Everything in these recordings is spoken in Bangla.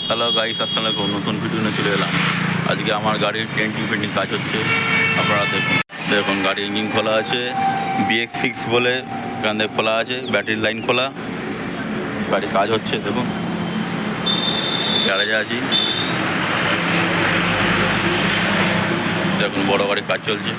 হ্যালো গাইস, আসসালামু আলাইকুম। নতুন ভিডিও নিয়ে চলে এলাম। আজকে আমার গাড়ির ডেন্টিং পেন্টিং কাজ হচ্ছে। আপনারা দেখুন দেখুন গাড়ির ইঞ্জিন খোলা আছে, BX6 বলে এখান থেকে খোলা আছে, ব্যাটারি লাইন খোলা, গাড়ির কাজ হচ্ছে। দেখুন গ্যারেজে আছি, দেখুন বড় গাড়ির কাজ চলছে।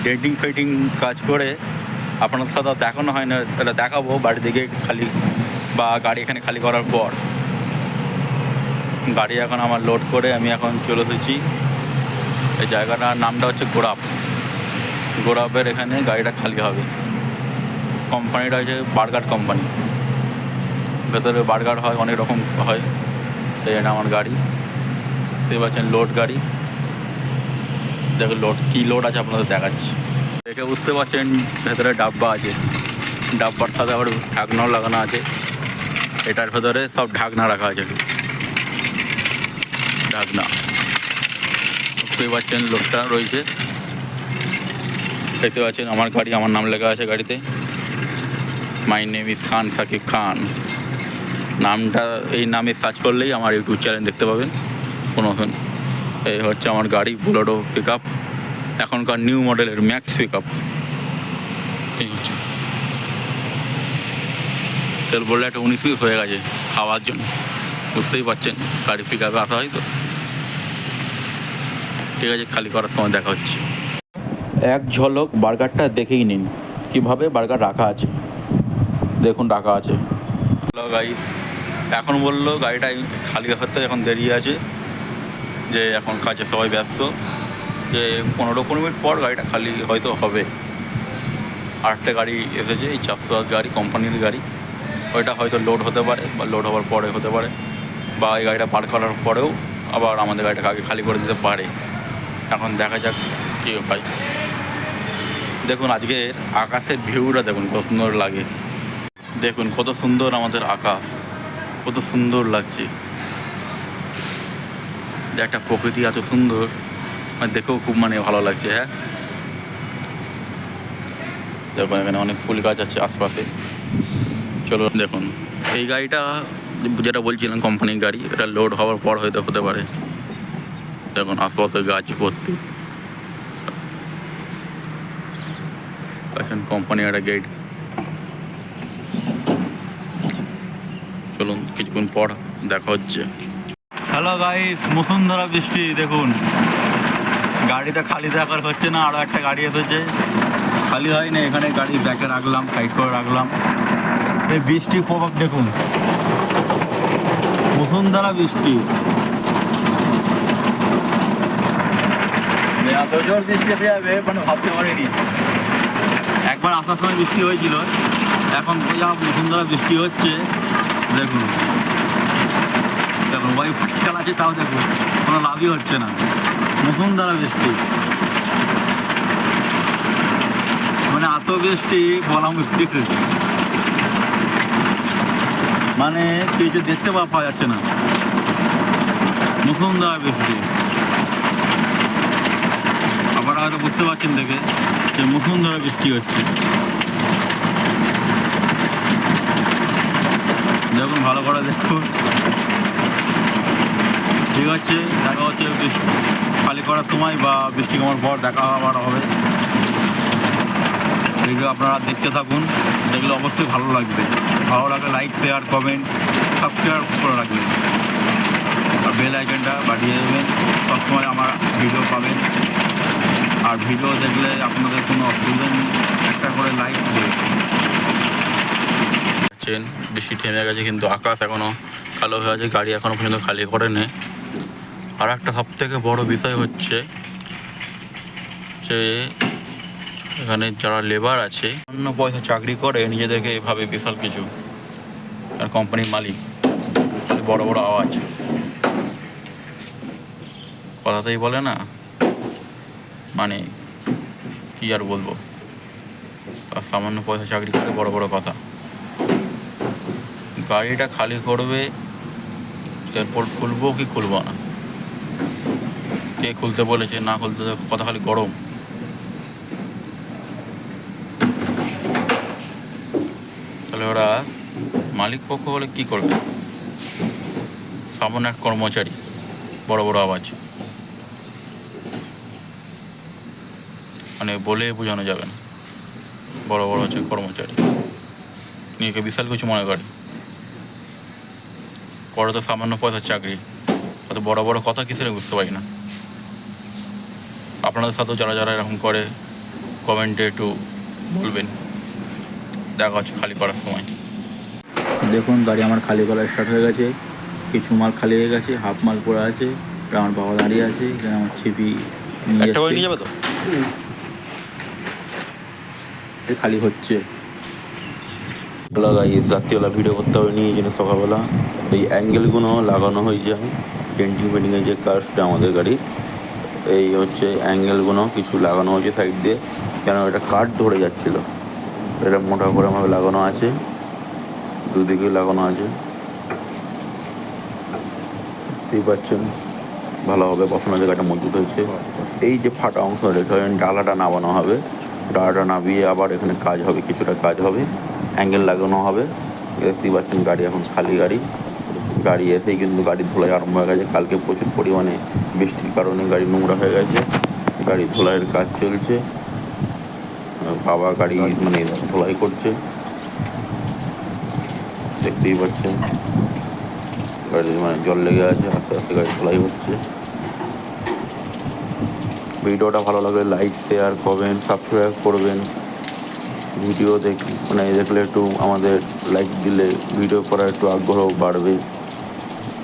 ডেন্টিং ফেন্টিং কাজ করে আপনার সাথে দেখানো হয় না, এটা দেখাবো বাড়ি দিকে খালি বা গাড়ি এখানে খালি করার পর। গাড়ি এখন আমার লোড করে আমি এখন চলে এসেছি। এই জায়গাটার নামটা হচ্ছে গোড়াপের এখানে গাড়িটা খালি হবে। কোম্পানিটা হচ্ছে বার্গার কোম্পানি, ভেতরে বার্গার হয়, অনেক রকম হয়। এই আমার গাড়ি দেখতে পাচ্ছেন, লোড গাড়ি। দেখুন লোড কী লোড আছে আপনাদের দেখাচ্ছি। দেখে বুঝতে পারছেন ভেতরে ডাব্বা আছে, ডাব্বার সাথে আবার ঢাকনাও লাগানো আছে। এটার ভেতরে সব ঢাকনা রাখা আছে, ঢাকনা বুঝতেই পারছেন লোডটা রয়েছে। দেখতে পাচ্ছেন আমার গাড়ি, আমার নাম লেখা আছে গাড়িতে, মাই নেম ইজ খান সাকিব খান। নামটা এই নামে সার্চ করলেই আমার ইউটিউব চ্যানেল দেখতে পাবেন। কোনো এই হচ্ছে আমার গাড়ি, বোলেরো পিক আপ, এখনকার নিউ মডেলের ম্যাক্স পিক আপ। এই হচ্ছে তেল বললে একটা 19 হয়ে গেছে খাওয়ার জন্য, বুঝতেই পারছেন গাড়ি পিক আপে আসা হয় তো। ঠিক আছে, খালি করার সময় দেখা হচ্ছে। এক ঝলক বার্গারটা দেখেই নিন কীভাবে বার্গার রাখা আছে। দেখুন রাখা আছে। হ্যালো গাইস, এখন বললো গাড়িটা খালি হতে এখন দেরি আছে, যে এখন কাজে সবাই ব্যস্ত, যে 15-20 মিনিট পর গাড়িটা খালি হয়তো হবে। আরেকটা গাড়ি এসেছে, এই 410 গাড়ি, কোম্পানির গাড়ি। ওইটা হয়তো লোড হতে পারে বা লোড হওয়ার পরে হতে পারে, বা এই গাড়িটা পার করার পরেও আবার আমাদের গাড়িটাকে আগে খালি করে দিতে পারে। এখন দেখা যাক কী হয়। দেখুন আজকের আকাশের ভিউটা দেখুন কত সুন্দর লাগে। দেখুন কত সুন্দর আমাদের আকাশ, কত সুন্দর লাগছে। যে একটা প্রকৃতি এত সুন্দর, দেখেও খুব ভালো লাগছে। হ্যাঁ দেখুন এখানে অনেক ফুল গাছ আছে আশপাশে। চলো দেখুন এই গাড়িটা যেটা বলছিলাম কোম্পানির গাড়ি, এটা লোড হওয়ার পর হয়তো হতে পারে। দেখুন আশপাশে গাছ ভর্তি। এখন কোম্পানির একটা গেট। চলুন কিছুক্ষণ পর দেখা হচ্ছে। হ্যালো গাইস, মুসুন্ধরা বৃষ্টি। দেখুন গাড়িটা খালি দেখার হচ্ছে না, আরও একটা গাড়ি এসেছে, খালি হয় না। এখানে গাড়ি ব্যাকে রাখলাম, সাইড করে রাখলাম। এই বৃষ্টির প্রভাব দেখুন, মুসুন্ধরা বৃষ্টি। এত জোর বৃষ্টি হতে যাবে ভাবতে পারিনি। একবার আসার সময় বৃষ্টি হয়েছিল, এখন যা মুসুন্ধরা বৃষ্টি হচ্ছে। দেখুন দেখুন ওয়াইফাই চালাচ্ছে, তাও দেখুন কোনো লাভই হচ্ছে না। মুসুন্ধরা বৃষ্টি, এত বৃষ্টি বলা মুশকিল। কিছু দেখতে পাওয়া যাচ্ছে না। মুসুন্ধরা বৃষ্টি, আপনারা হয়তো বুঝতে পারছেন দেখে যে মুসুন্ধরা বৃষ্টি হচ্ছে। দেখুন ভালো করে দেখুন। ঠিক আছে, দেখা হচ্ছে বৃষ্টি খালি করার সময় বা বৃষ্টি কমার পর দেখা আবার হবে। ভিডিও আপনারা দেখতে থাকুন, দেখলে অবশ্যই ভালো লাগবে। ভালো লাগলে লাইক, শেয়ার, কমেন্ট, সাবস্ক্রাইব করে রাখবেন, আর বেল আইকনটা বাজিয়ে দেবেন। সবসময় আমার ভিডিও পাবেন। আর ভিডিও দেখলে আপনাদের কোনো অসুবিধা নেই, একটা করে লাইক দেবেন। বৃষ্টি থেমে গেছে, কিন্তু আকাশ এখনও কালো হয়ে আছে, গাড়ি এখনও পর্যন্ত খালি করে নেই। আর একটা সবথেকে বড় বিষয় হচ্ছে যে এখানে যারা লেবার আছে, অন্য পয়সা চাকরি করে নিজেদেরকে এভাবে বিশাল কিছু, আর কোম্পানির মালিক বড় বড় আওয়াজ, কথাতেই বলে না, কি আর বলবো। আর সামান্য পয়সা চাকরি করে বড় বড় কথা। গাড়িটা খালি করবে, এরপর খুলবো কি খুলবো না, কে খুলতে বলেছে না খুলতে, কথা খালি গরম। তাহলে ওরা মালিক পক্ষ বলে কী করবে? সামান্য এক কর্মচারী, বড় বড় আওয়াজ, মানে বলে বোঝানো যাবে না। বড় বড় হচ্ছে কর্মচারী, নিজেকে বিশাল কিছু মনে করে। করে তো সামান্য পয়সার চাকরি, অত বড় বড় কথা কিসের বুঝতে পারি না। আপনাদের সাথেও যারা যারা এরকম করে কমেন্টে একটু বলবেন। দেখা হচ্ছে খালি করার সময়। দেখুন গাড়ি আমার খালি করা স্টার্ট হয়ে গেছে, কিছু মাল খালি হয়ে গেছে, হাফ মাল পড়ে আছে। আমার বাবা দাঁড়িয়ে আছে, এখানে আমার ছিপি নিয়ে যাবে তো, খালি হচ্ছে। গাইস রাত্রিবেলা ভিডিও করতে হবে নিয়ে জন্য সকালবেলা এই অ্যাঙ্গেলগুলো লাগানো হয়ে যায়। পেন্টিং পেন্টিংয়ের যে কাজটা আমাদের গাড়ির, এই হচ্ছে অ্যাঙ্গেলগুলো কিছু লাগানো হয়েছে সাইড দিয়ে, কেন এটা কাঠ ধরে যাচ্ছিলো। এটা মোটা করে আমার লাগানো আছে, দুদিকে লাগানো আছে, দেখতেই পাচ্ছেন। ভালোভাবে বসানো জায়গাটা মজবুত হয়েছে। এই যে ফাটা অংশ ডালাটা নামানো হবে, ডালাটা নামিয়ে আবার এখানে কাজ হবে, কিছুটা কাজ হবে, অ্যাঙ্গেল লাগানো হবে। দেখতেই পাচ্ছেন গাড়ি এখন খালি গাড়ি এসেই কিন্তু গাড়ি ধোলাই আরম্ভ হয়ে গেছে। কালকে প্রচুর পরিমাণে বৃষ্টির কারণে গাড়ি নোংরা হয়ে গেছে, গাড়ি ধোলাইয়ের কাজ চলছে। বাবা গাড়ি মানে ধোলাই করছে, দেখতেই পাচ্ছেন। গাড়ি মানে জল লেগে আছে, আস্তে আস্তে গাড়ি ধোলাই হচ্ছে। ভিডিওটা ভালো লাগলে লাইক, শেয়ার, কমেন্ট, সাবস্ক্রাইব করবেন। ভিডিও দেখলে একটু আমাদের লাইক দিলে ভিডিও করার একটু আগ্রহ বাড়বে।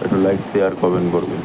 একটু লাইক, শেয়ার, কমেন্ট করবেন।